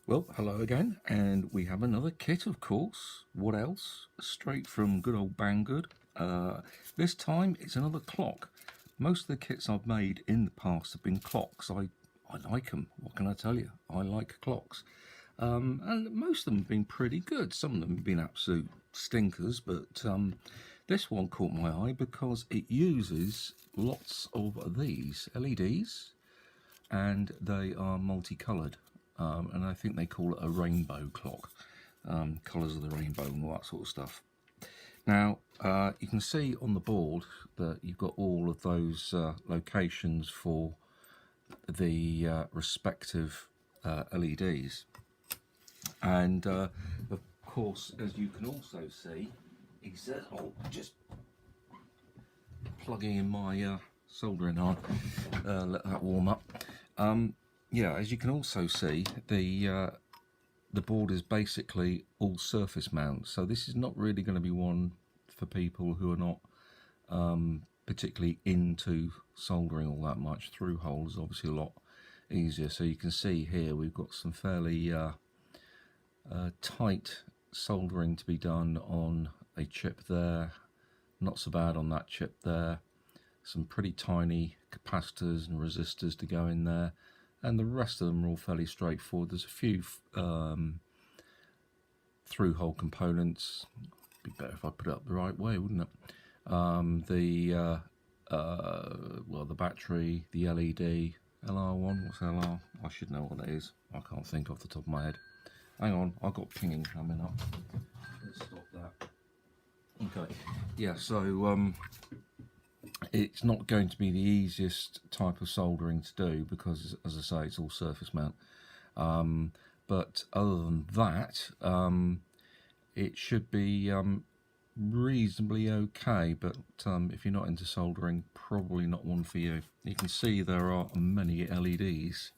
Well, hello again, and we have another kit, of course. What else? Straight from good old Banggood. This time it's another clock. Most of the kits I've made in the past have been clocks. I like them. What can I tell you? I like clocks. And most of them have been pretty good. Some of them have been absolute stinkers, but this one caught my eye because it uses lots of these LEDs, and they are multicoloured. And I think they call it a rainbow clock, colours of the rainbow and all that sort of stuff. Now, you can see on the board that you've got all of those locations for the respective LEDs. And of course, as you can also see, I'll just plugging in my soldering iron, let that warm up. Yeah, as you can also see, the board is basically all surface mount, so this is not really going to be one for people who are not particularly into soldering all that much. Through holes is obviously a lot easier. So you can see here we've got some fairly tight soldering to be done on a chip there, not so bad on that chip there, some pretty tiny capacitors and resistors to go in there, and the rest of them are all fairly straightforward. There's a few through hole components. Be better if I put it up the right way, wouldn't it? The battery, the LED, LR1. What's LR? I should know what that is. I can't think off the top of my head. Hang on, I've got pinging coming up. Let's stop that. Okay, yeah. So it's not going to be the easiest type of soldering to do because, as I say, it's all surface mount. But other than that, it should be reasonably okay. But if you're not into soldering, probably not one for you. You can see there are many LEDs.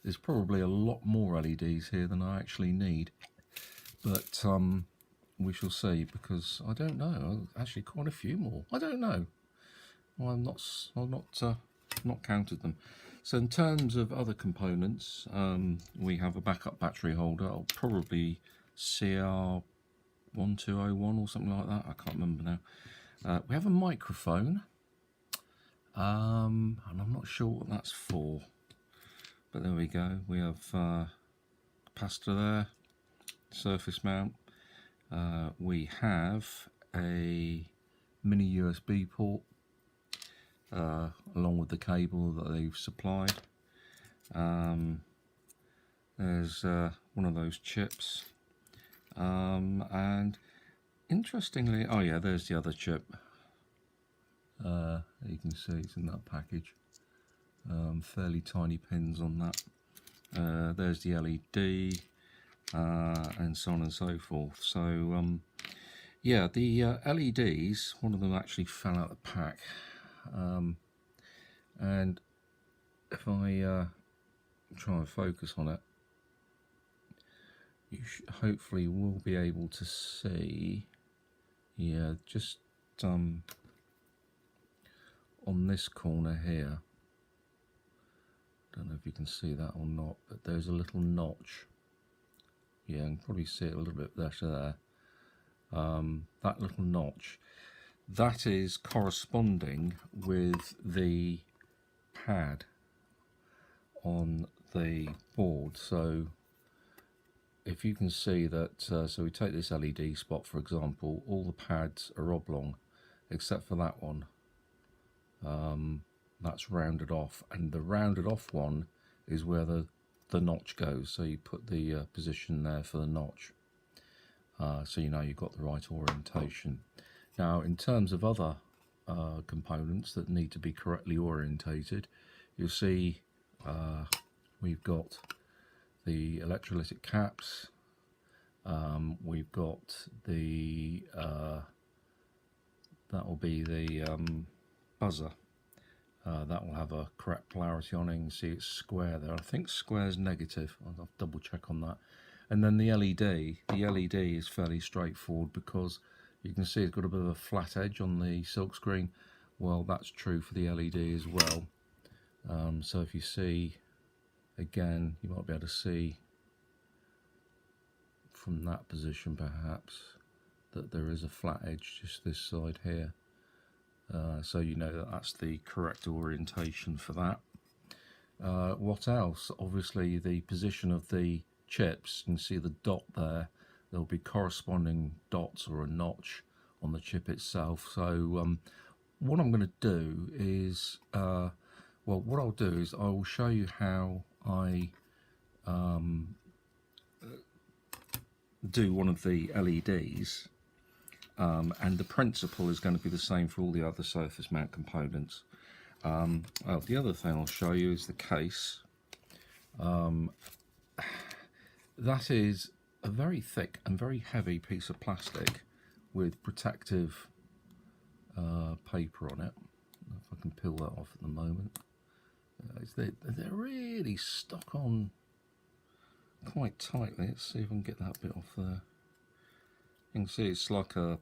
There's probably a lot more LEDs here than I actually need. But we shall see, because I don't know. Actually, quite a few more. I don't know. I've not counted them. So in terms of other components, we have a backup battery holder. I'll probably CR1201 or something like that. I can't remember now. We have a microphone, and I'm not sure what that's for. But there we go. We have capacitor there, surface mount. We have a mini USB port, along with the cable that they've supplied. There's one of those chips, and interestingly, oh yeah, there's the other chip. You can see it's in that package. Fairly tiny pins on that. There's the LED, and so on and so forth. So yeah, the LEDs, one of them actually fell out of the pack. And if I try and focus on it, you hopefully will be able to see, yeah, just on this corner here. Don't know if you can see that or not, but there's a little notch. Yeah, you can probably see it a little bit better there. That little notch, that is corresponding with the pad on the board. So if you can see that, so we take this LED spot for example, all the pads are oblong except for that one. That's rounded off, and the rounded off one is where the notch goes. So you put the position there for the notch, so you know you've got the right orientation. Now, in terms of other components that need to be correctly orientated, you'll see we've got the electrolytic caps, we've got the that will be the buzzer. That will have a correct polarity on it. You can see it's square there. I think square is negative. I'll have to double check on that. And then the LED is fairly straightforward because you can see it's got a bit of a flat edge on the silk screen. Well, that's true for the LED as well. So if you see, again, you might be able to see from that position perhaps that there is a flat edge just this side here. So you know that that's the correct orientation for that. What else? Obviously the position of the chips, you can see the dot there. There'll be corresponding dots or a notch on the chip itself. So what I'm going to do is, well, what I'll do is I will show you how I do one of the LEDs, and the principle is going to be the same for all the other surface mount components. The other thing I'll show you is the case. That is a very thick and very heavy piece of plastic with protective paper on it. If I can peel that off at the moment. They're really stuck on quite tightly. Let's see if I can get that bit off there. You can see it's like a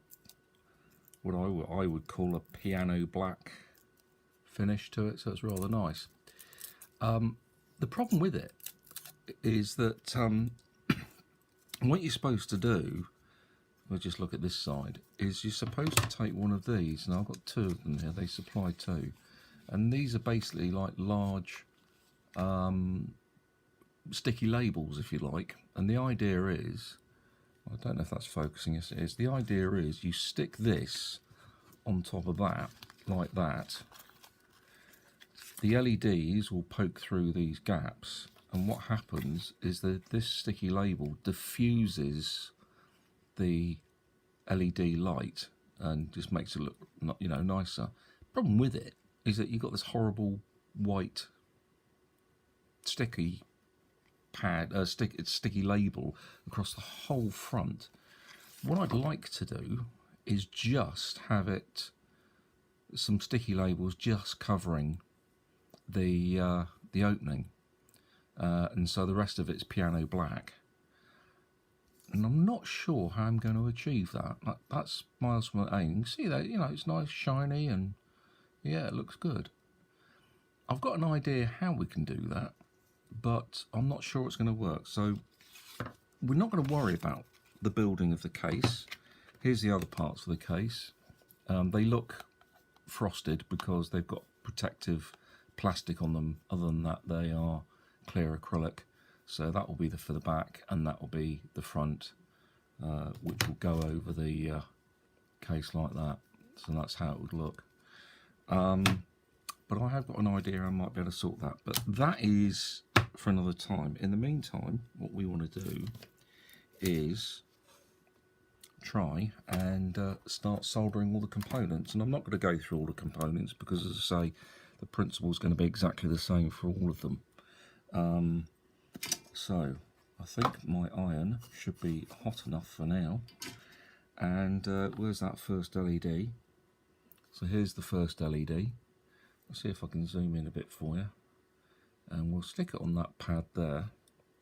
what I would call a piano black finish to it, so it's rather nice. The problem with it is that what you're supposed to do, we'll just look at this side, is you're supposed to take one of these, and I've got two of them here, they supply two, and these are basically like large sticky labels, if you like, and the idea is, I don't know if that's focusing, yes it is, the idea is you stick this on top of that, like that. The LEDs will poke through these gaps, and what happens is that this sticky label diffuses the LED light and just makes it look, you know, nicer. Problem with it is that you've got this horrible white sticky pad, sticky label across the whole front. What I'd like to do is just have it, some sticky labels just covering the opening, and so the rest of it's piano black. And I'm not sure how I'm going to achieve that. That's my ultimate aim. You can see that, you know, it's nice, shiny, and yeah, it looks good. I've got an idea how we can do that, but I'm not sure it's going to work. So we're not going to worry about the building of the case. Here's the other parts of the case. They look frosted because they've got protective plastic on them. Other than that, they are clear acrylic. So that will be for the back, and that will be the front, which will go over the case like that. So that's how it would look. But I have got an idea I might be able to sort that. But that is for another time. In the meantime, what we want to do is try and start soldering all the components. And I'm not going to go through all the components because, as I say, the principle is going to be exactly the same for all of them. So I think my iron should be hot enough for now. And where's that first LED? So here's the first LED. Let's see if I can zoom in a bit for you. And we'll stick it on that pad there.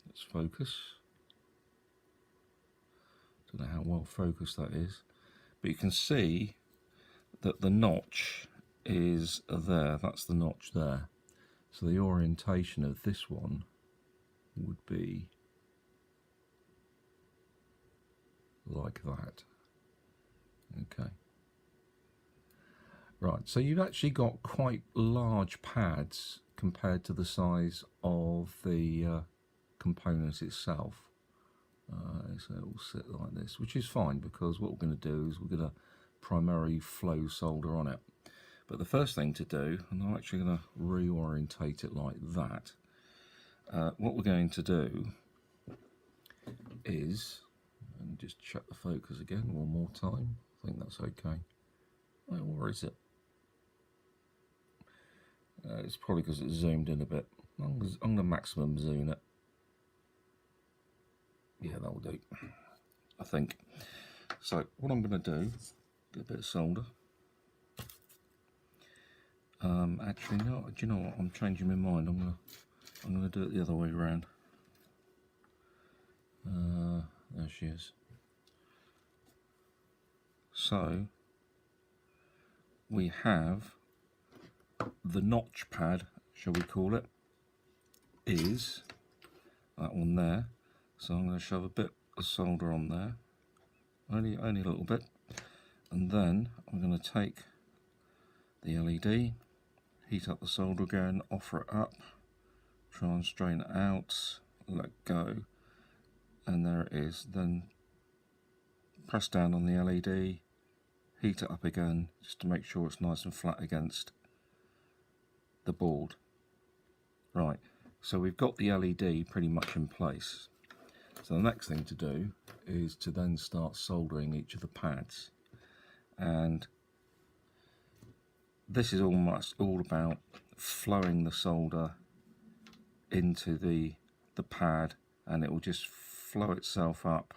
Let's focus. Don't know how well focused that is. But you can see that the notch is there. That's the notch there. So the orientation of this one would be like that. Okay. Right, so you've actually got quite large pads compared to the size of the component itself. So it will sit like this, which is fine because what we're going to do is we're going to primarily flow solder on it. But the first thing to do, and I'm actually going to reorientate it like that, what we're going to do is, and just check the focus again one more time, I think that's okay. Well, where is it? It's probably because it's zoomed in a bit. I'm going to maximum zoom it. Yeah, that will do, I think. So what I'm going to do, get a bit of solder. Actually, no. Do you know what? I'm changing my mind. I'm gonna do it the other way around. There she is. So we have the notch pad, shall we call it, is that one there. So I'm going to shove a bit the solder on there, only a little bit, and then I'm going to take the LED, heat up the solder again, offer it up, try and strain it out, let go, and there it is. Then press down on the LED, heat it up again just to make sure it's nice and flat against the board. Right, so we've got the LED pretty much in place. So the next thing to do is to then start soldering each of the pads, and this is almost all about flowing the solder into the pad, and it will just flow itself up,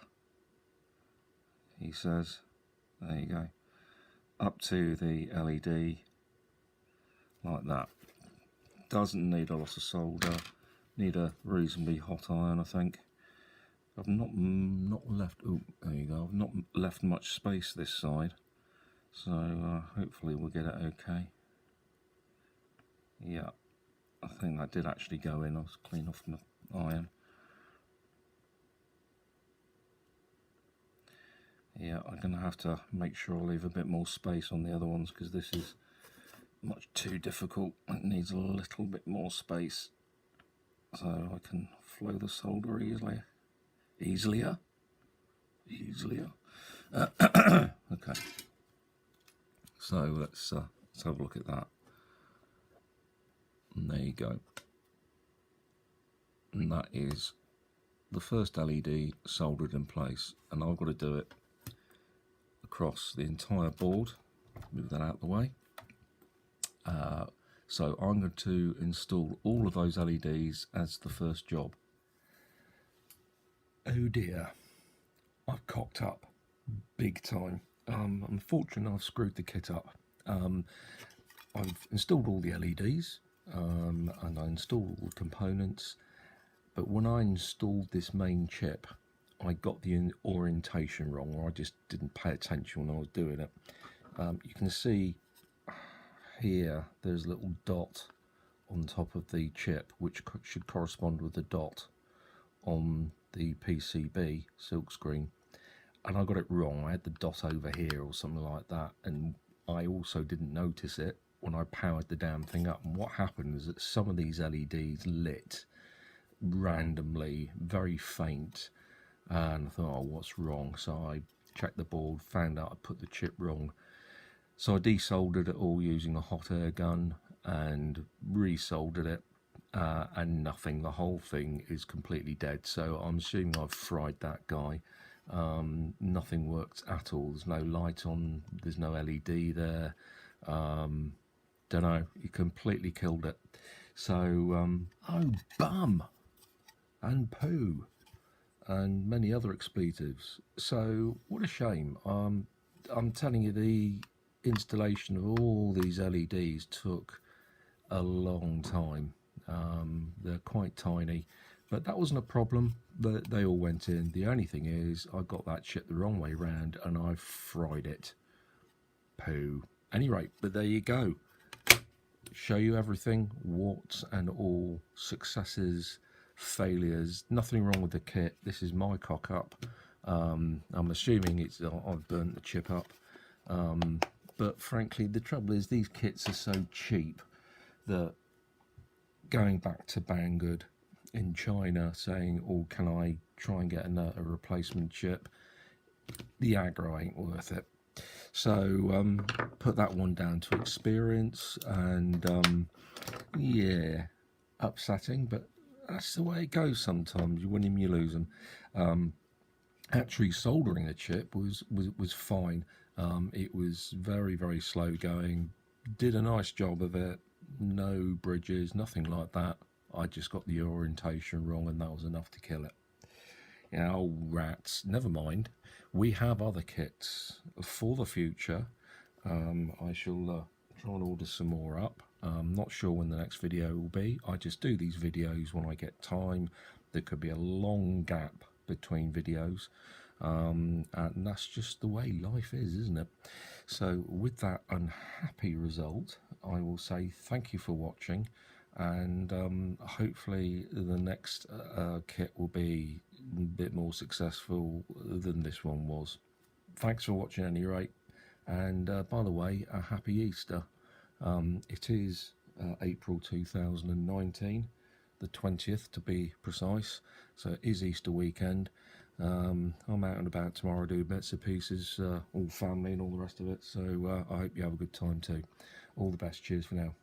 he says. There you go, up to the LED like that. Doesn't need a lot of solder, need a reasonably hot iron, I think. I've not left, oh there you go, I've not left much space this side, so hopefully we'll get it okay. Yeah, I think that did actually go in. I'll clean off my iron. Yeah, I'm going to have to make sure I leave a bit more space on the other ones, because this is much too difficult. It needs a little bit more space so I can flow the solder easily. Easilier. Okay, so let's have a look at that. And there you go. And that is the first LED soldered in place, and I've got to do it across the entire board. Move that out of the way. So I'm going to install all of those LEDs as the first job. Oh dear, I've cocked up big time. Unfortunately, I've screwed the kit up. I've installed all the LEDs, and I installed all the components, but when I installed this main chip, I got the orientation wrong, or I just didn't pay attention when I was doing it. You can see here there's a little dot on top of the chip, which should correspond with the dot on the PCB silkscreen, and I got it wrong. I had the dot over here or something like that, and I also didn't notice it when I powered the damn thing up. And what happened is that some of these LEDs lit randomly, very faint, and I thought, oh, what's wrong? So I checked the board, found out I put the chip wrong. So I desoldered it all using a hot air gun and resoldered it, and nothing. The whole thing is completely dead. So I'm assuming I've fried that guy. Nothing works at all. There's no light on, there's no LED there. Don't know, he completely killed it. So oh bum and poo and many other expletives. So what a shame. I'm telling you, the installation of all these LEDs took a long time. They're quite tiny, but that wasn't a problem. They all went in. The only thing is I got that shit the wrong way round and I fried it. Poo. Anyway, but there you go. Show you everything, warts and all, successes, failures, nothing wrong with the kit. This is my cock up. I'm assuming it's I've burnt the chip up, but frankly the trouble is these kits are so cheap that going back to Banggood in China saying, oh, can I try and get a replacement chip, the aggro ain't worth it. So put that one down to experience, and yeah, upsetting, but that's the way it goes sometimes. You win them, you lose them. Actually soldering the chip was fine. It was very, very slow going, did a nice job of it, no bridges, nothing like that. I just got the orientation wrong and that was enough to kill it. Yeah, oh rats, never mind. We have other kits for the future. I shall try and order some more up. I'm not sure when the next video will be. I just do these videos when I get time. There could be a long gap between videos, and that's just the way life is, isn't it? So with that unhappy result, I will say thank you for watching, and hopefully the next kit will be bit more successful than this one was. Thanks for watching at any rate, and by the way, a happy Easter. It is April 2019, the 20th to be precise, so it is Easter weekend. I'm out and about tomorrow doing bits and pieces, all family and all the rest of it, so I hope you have a good time too. All the best, cheers for now.